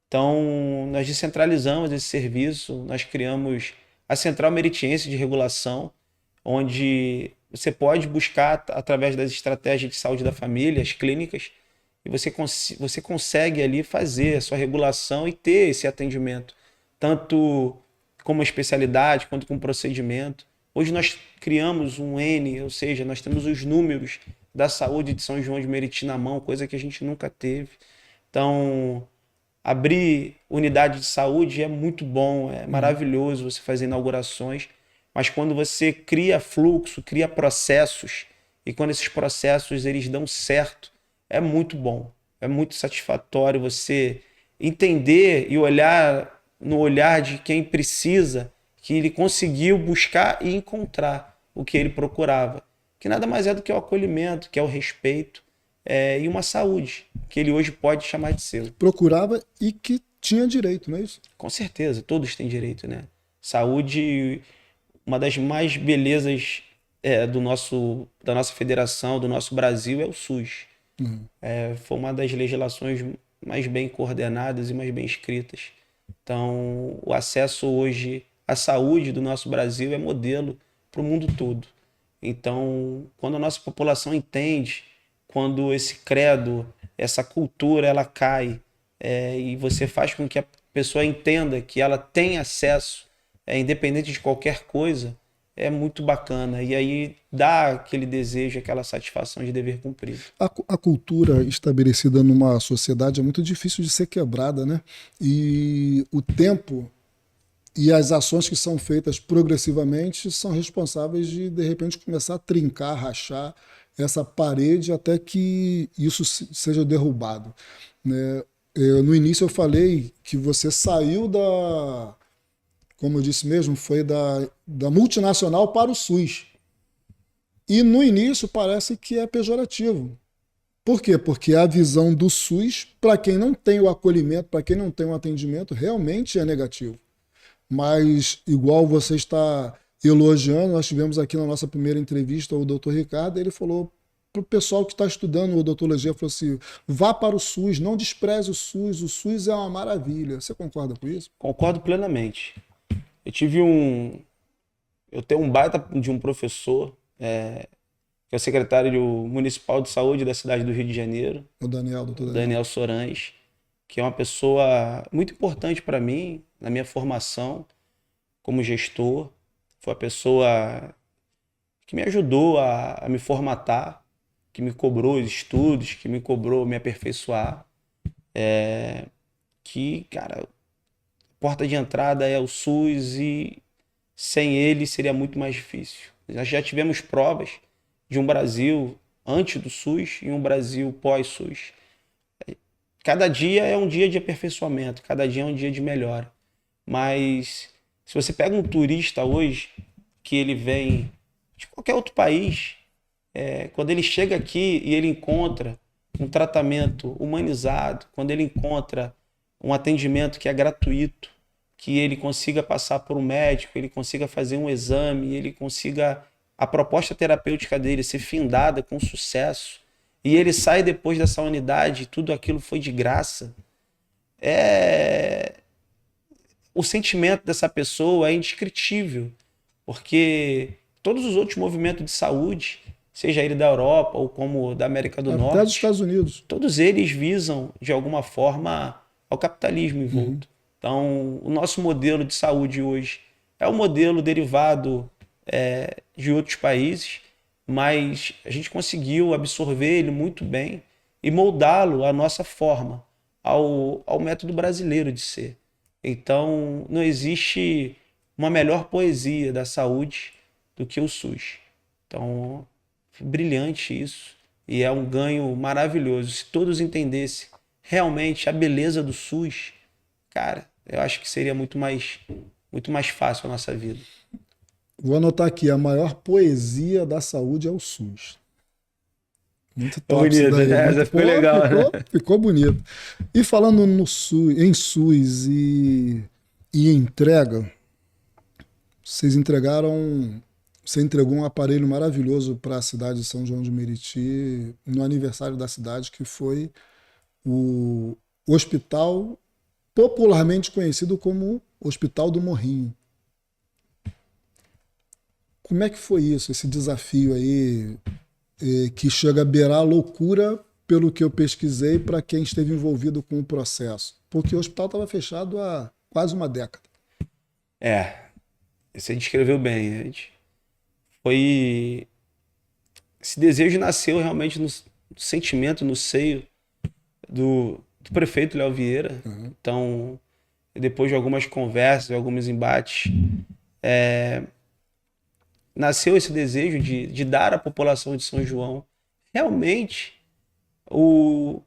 Então, nós descentralizamos esse serviço, nós criamos a Central Meritiense de Regulação, onde você pode buscar, através das estratégias de saúde da família, as clínicas, e você consegue ali fazer a sua regulação e ter esse atendimento, tanto como especialidade, quanto com procedimento. Hoje nós criamos um N, ou seja, nós temos os números da saúde de São João de Meriti na mão, coisa que a gente nunca teve. Então, Abrir unidade de saúde é muito bom, é maravilhoso você fazer inaugurações, mas quando você cria fluxo, cria processos, e quando esses processos eles dão certo, é muito bom, é muito satisfatório você entender e olhar no olhar de quem precisa que ele conseguiu buscar e encontrar o que ele procurava, que nada mais é do que o acolhimento, que é o respeito, e uma saúde, que ele hoje pode chamar de seu. Procurava e que tinha direito, não é isso? Com certeza, todos têm direito, né? Saúde, uma das mais belezas da nossa federação, do nosso Brasil, é o SUS. Foi uma das legislações mais bem coordenadas e mais bem escritas. Então, o acesso hoje à saúde do nosso Brasil é modelo para o mundo todo. Então, quando a nossa população entende, quando esse credo, essa cultura, ela cai, e você faz com que a pessoa entenda que ela tem acesso, independente de qualquer coisa, é muito bacana. E aí dá aquele desejo, aquela satisfação de dever cumprido. A cultura estabelecida numa sociedade é muito difícil de ser quebrada, né? E o tempo e as ações que são feitas progressivamente são responsáveis de repente, começar a trincar, rachar essa parede até que isso seja derrubado, né? No início eu falei que você saiu como eu disse mesmo, foi da multinacional para o SUS. E no início parece que é pejorativo. Por quê? Porque a visão do SUS, para quem não tem o acolhimento, para quem não tem o atendimento, realmente é negativo. Mas, igual você está elogiando, nós tivemos aqui na nossa primeira entrevista o doutor Ricardo, ele falou para o pessoal que está estudando odontologia, falou assim, vá para o SUS, não despreze o SUS é uma maravilha. Você concorda com isso? Concordo plenamente. Eu tenho um baita de um professor, que é o secretário municipal de saúde da cidade do Rio de Janeiro, O Daniel, doutor Daniel. Daniel Sorães, que é uma pessoa muito importante para mim, na minha formação como gestor. Foi a pessoa que me ajudou a me formatar, que me cobrou os estudos, que me cobrou me aperfeiçoar. Que, cara, porta de entrada é o SUS e sem ele seria muito mais difícil. Nós já tivemos provas de um Brasil antes do SUS e um Brasil pós-SUS. Cada dia é um dia de aperfeiçoamento, cada dia é um dia de melhora. Mas se você pega um turista hoje, que ele vem de qualquer outro país, quando ele chega aqui e ele encontra um tratamento humanizado, quando ele encontra um atendimento que é gratuito, que ele consiga passar por um médico, ele consiga fazer um exame, ele consiga a proposta terapêutica dele ser findada com sucesso, e ele sai depois dessa unidade, tudo aquilo foi de graça, o sentimento dessa pessoa é indescritível, porque todos os outros movimentos de saúde, seja ele da Europa ou como da América do Norte, até dos Estados Unidos, todos eles visam, de alguma forma, ao capitalismo envolto. Então, o nosso modelo de saúde hoje é um modelo derivado de outros países, mas a gente conseguiu absorver ele muito bem e moldá-lo à nossa forma, ao método brasileiro de ser. Então, não existe uma melhor poesia da saúde do que o SUS. Então, brilhante isso e é um ganho maravilhoso. Se todos entendessem realmente a beleza do SUS, cara, eu acho que seria muito mais fácil a nossa vida. Vou anotar aqui, a maior poesia da saúde é o SUS. Muito top bonito, isso daí. né? Ficou legal. Ficou bonito. E falando no SUS, em SUS e entrega, você entregou um aparelho maravilhoso para a cidade de São João de Meriti no aniversário da cidade, que foi o hospital popularmente conhecido como Hospital do Morrinho. Como é que foi isso, esse desafio aí, que chega a beirar a loucura, pelo que eu pesquisei, para quem esteve envolvido com o processo? Porque o hospital estava fechado há quase uma década. Você descreveu bem, Ed. Esse desejo nasceu realmente no sentimento, no seio do prefeito Léo Vieira. Então, depois de algumas conversas, alguns embates, nasceu esse desejo de dar à população de São João realmente o,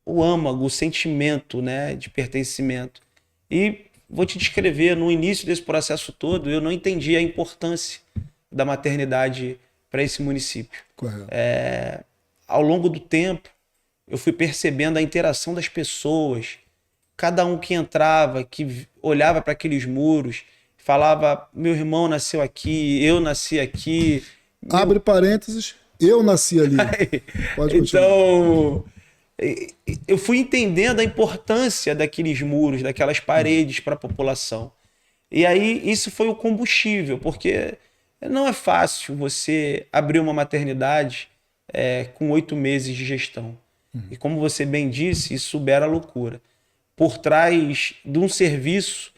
o âmago, o sentimento, né, de pertencimento. E vou te descrever, no início desse processo todo, eu não entendi a importância da maternidade para esse município. Correto. Ao longo do tempo, eu fui percebendo a interação das pessoas, cada um que entrava, que olhava para aqueles muros, falava: meu irmão nasceu aqui, eu nasci aqui. Abre parênteses, eu nasci ali. Pode continuar. Então, eu fui entendendo a importância daqueles muros, daquelas paredes para a população. E aí isso foi o combustível, porque não é fácil você abrir uma maternidade com 8 meses de gestão. E como você bem disse, isso supera a loucura. Por trás de um serviço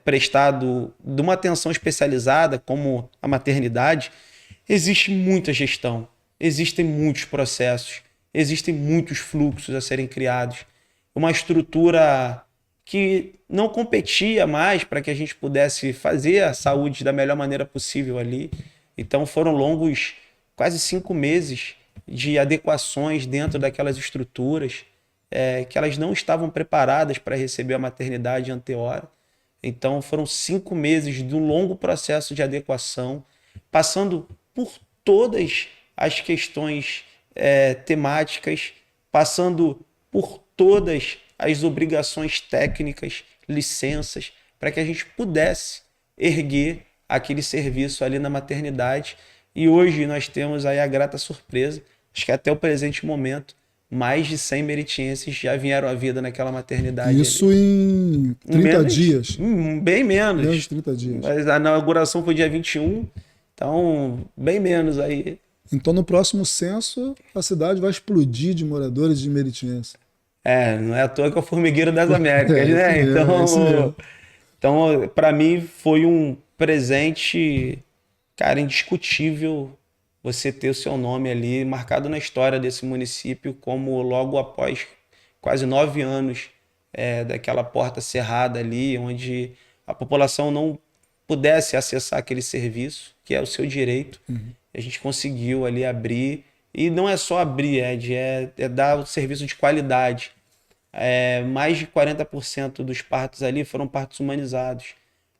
prestado, de uma atenção especializada como a maternidade, existe muita gestão, existem muitos processos, existem muitos fluxos a serem criados. Uma estrutura que não competia mais para que a gente pudesse fazer a saúde da melhor maneira possível ali. Então foram longos, quase 5 meses de adequações dentro daquelas estruturas, que elas não estavam preparadas para receber a maternidade anteora. Então foram 5 meses de um longo processo de adequação, passando por todas as questões temáticas, passando por todas as obrigações técnicas, licenças, para que a gente pudesse erguer aquele serviço ali na maternidade. E hoje nós temos aí a grata surpresa, acho que até o presente momento, mais de 100 meritienses já vieram à vida naquela maternidade. Isso ali. Em 30 dias. Bem menos. Menos de 30 dias. Mas a inauguração foi dia 21, então bem menos aí. Então no próximo censo a cidade vai explodir de moradores de Meritiense. Não é à toa que é o formigueiro das Américas, né? Então para mim foi um presente, cara, indiscutível você ter o seu nome ali marcado na história desse município, como logo após quase 9 anos daquela porta cerrada ali, onde a população não pudesse acessar aquele serviço, que é o seu direito. A gente conseguiu ali abrir, e não é só abrir, é dar o serviço de qualidade. Mais de 40% dos partos ali foram partos humanizados,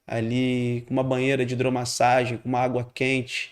ali com uma banheira de hidromassagem, com uma água quente.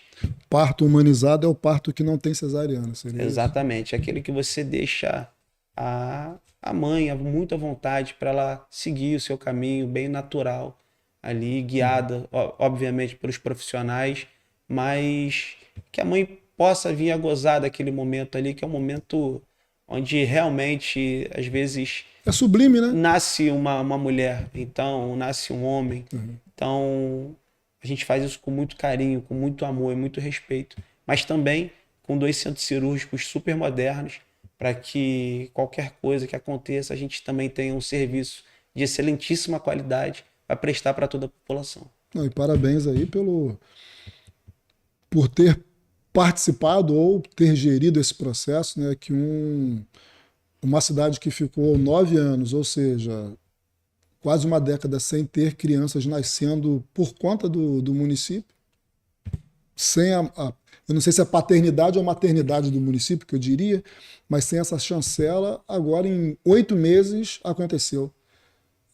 Parto humanizado é o parto que não tem cesariana, seria Exatamente, aquele que você deixa a mãe muito à vontade para ela seguir o seu caminho bem natural ali, guiada, obviamente, pelos profissionais, mas que a mãe possa vir a gozar daquele momento ali, que é um momento onde realmente, às vezes... É sublime, né? Nasce uma mulher, então nasce um homem. Então a gente faz isso com muito carinho, com muito amor e muito respeito, mas também com 2 centros cirúrgicos super modernos, para que qualquer coisa que aconteça, a gente também tenha um serviço de excelentíssima qualidade para prestar para toda a população. Não, e parabéns aí por ter participado ou ter gerido esse processo, né? Que uma cidade que ficou 9 anos, ou seja, quase uma década sem ter crianças nascendo por conta do município, sem eu não sei se é paternidade ou maternidade do município, que eu diria, mas sem essa chancela, agora em 8 meses aconteceu.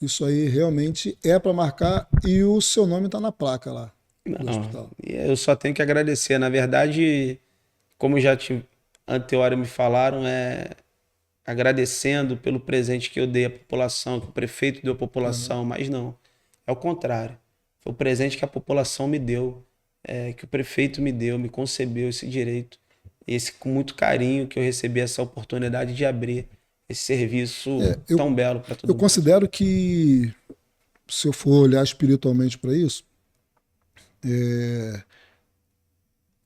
Isso aí realmente é para marcar, e o seu nome está na placa lá no hospital. Eu só tenho que agradecer. Na verdade, como já anteora me falaram, agradecendo pelo presente que eu dei à população, que o prefeito deu à população, mas não, é o contrário. Foi o presente que a população me deu, que o prefeito me deu, me concebeu esse direito, com muito carinho que eu recebi essa oportunidade de abrir esse serviço tão belo para todo mundo. Eu considero que, se eu for olhar espiritualmente para isso,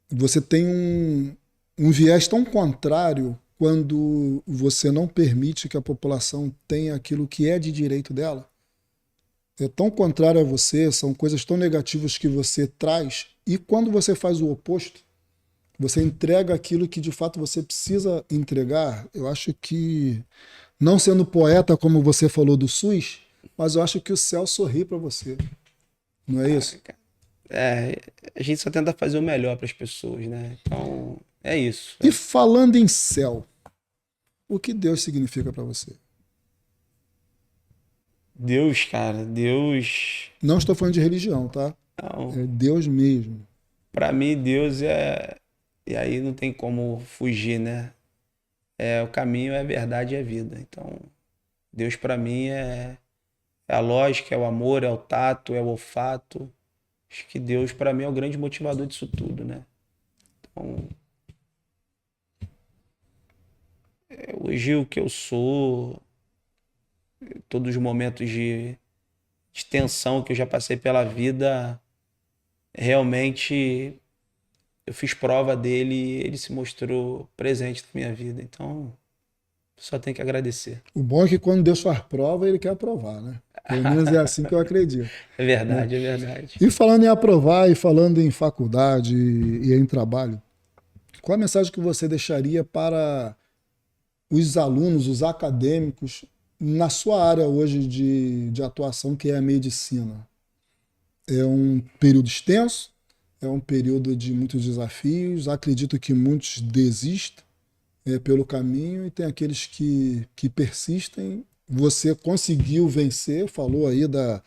você tem um viés tão contrário quando você não permite que a população tenha aquilo que é de direito dela. É tão contrário a você, são coisas tão negativas que você traz, e quando você faz o oposto, você entrega aquilo que de fato você precisa entregar. Eu acho que Não sendo poeta, como você falou do SUS, mas eu acho que o céu sorri para você. Não é isso? A gente só tenta fazer o melhor para as pessoas, né? Então, é isso. E falando em céu, o que Deus significa para você? Deus, cara, Deus. Não estou falando de religião, tá? Não, É Deus mesmo. para mim, Deus é. E aí não tem como fugir, né? O caminho, é a verdade e a vida. Então, Deus para mim é a lógica, é o amor, é o tato, é o olfato. Acho que Deus para mim é o grande motivador disso tudo, né? Então, hoje o que eu sou, todos os momentos de tensão que eu já passei pela vida, realmente eu fiz prova dele e ele se mostrou presente na minha vida. Então, só tenho que agradecer. O bom é que quando Deus faz prova, ele quer aprovar, né? Pelo menos é assim que eu acredito. É Né? verdade, é verdade. E falando em aprovar e falando em faculdade e em trabalho, qual a mensagem que você deixaria para os alunos, os acadêmicos, na sua área hoje de atuação, que é a medicina? É um período extenso, é um período de muitos desafios, acredito que muitos desistem pelo caminho e tem aqueles que persistem. Você conseguiu vencer, falou aí da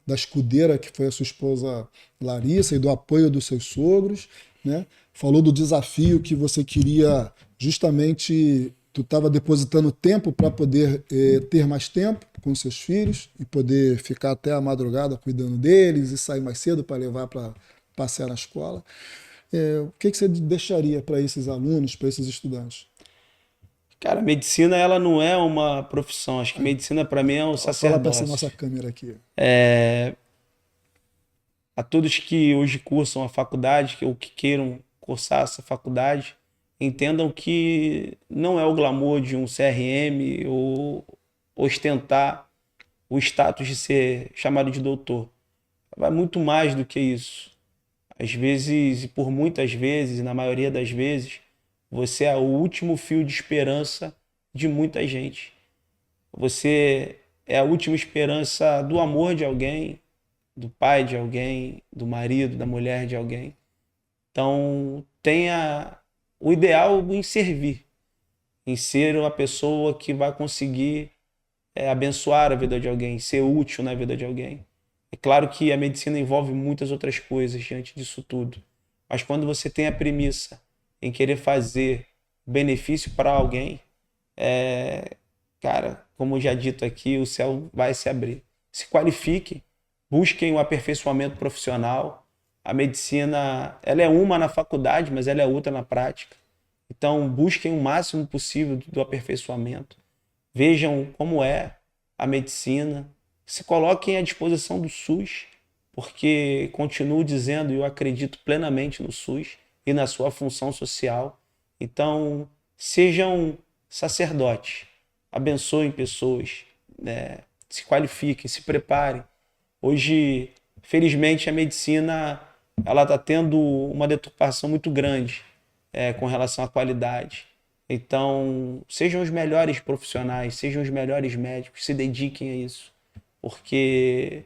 escudeira que foi a sua esposa Larissa e do apoio dos seus sogros, né? Falou do desafio que você queria justamente, tu estava depositando tempo para poder ter mais tempo com seus filhos e poder ficar até a madrugada cuidando deles e sair mais cedo para levar para passear na escola. O que você deixaria para esses alunos, para esses estudantes? Cara, medicina ela não é uma profissão. Acho que medicina para mim é um Fala para essa sacerdócio. nossa câmera aqui. A todos que hoje cursam a faculdade, ou que queiram cursar essa faculdade, entendam que não é o glamour de um CRM ou ostentar o status de ser chamado de doutor. Vai muito mais do que isso. Às vezes, e por muitas vezes, e na maioria das vezes, você é o último fio de esperança de muita gente. Você é a última esperança do amor de alguém, do pai de alguém, do marido, da mulher de alguém. Então, tenha o ideal em servir, em ser uma pessoa que vai conseguir abençoar a vida de alguém, ser útil na vida de alguém. É claro que a medicina envolve muitas outras coisas diante disso tudo, mas quando você tem a premissa em querer fazer benefício para alguém, cara, como já dito aqui, o céu vai se abrir. Se qualifiquem, busquem o aperfeiçoamento profissional. A medicina, ela é uma na faculdade, mas ela é outra na prática. Então, busquem o máximo possível do aperfeiçoamento. Vejam como é a medicina. Se coloquem à disposição do SUS, porque continuo dizendo, e eu acredito plenamente no SUS e na sua função social. Então, sejam sacerdotes, abençoem pessoas, né? Se qualifiquem, se preparem. Hoje, felizmente, a medicina ela está tendo uma deturpação muito grande com relação à qualidade. Então, sejam os melhores profissionais, sejam os melhores médicos, se dediquem a isso, porque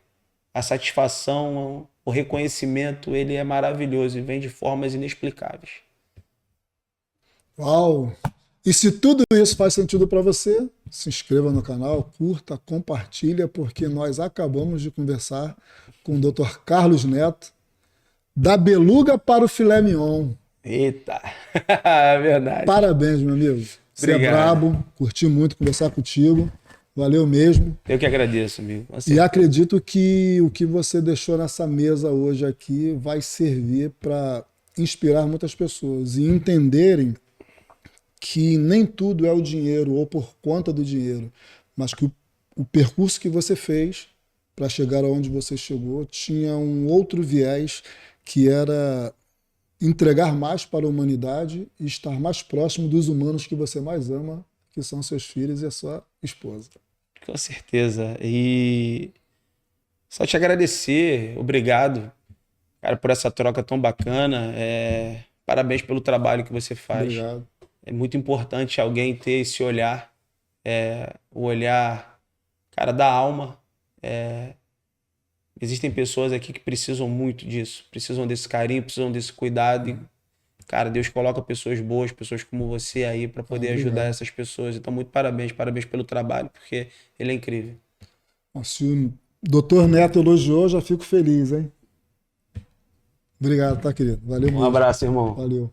a satisfação, o reconhecimento, ele é maravilhoso e vem de formas inexplicáveis. Uau! E se tudo isso faz sentido para você, se inscreva no canal, curta, compartilha, porque nós acabamos de conversar com o Dr. Carlos Neto, da beluga para o filé mignon. Eita, verdade. Parabéns, meu amigo. Você Obrigado. é brabo, curti muito conversar contigo. Valeu mesmo. Eu que agradeço, amigo. E acredito que o que você deixou nessa mesa hoje aqui vai servir para inspirar muitas pessoas e entenderem que nem tudo é o dinheiro ou por conta do dinheiro, mas que o percurso que você fez para chegar aonde você chegou tinha um outro viés, que era entregar mais para a humanidade e estar mais próximo dos humanos que você mais ama, que são seus filhos e a sua esposa. Com certeza. E só te agradecer, obrigado, cara, por essa troca tão bacana. Parabéns pelo trabalho que você faz. Obrigado. É muito importante alguém ter esse olhar o olhar, cara, da alma. Existem pessoas aqui que precisam muito disso, precisam desse carinho, precisam desse cuidado. E, cara, Deus coloca pessoas boas, pessoas como você aí para poder ajudar essas pessoas. Então, muito parabéns, parabéns pelo trabalho, porque ele é incrível. Se o doutor Neto elogiou, já fico feliz, hein? Obrigado, tá, querido? Valeu mesmo. Um abraço, irmão. Valeu.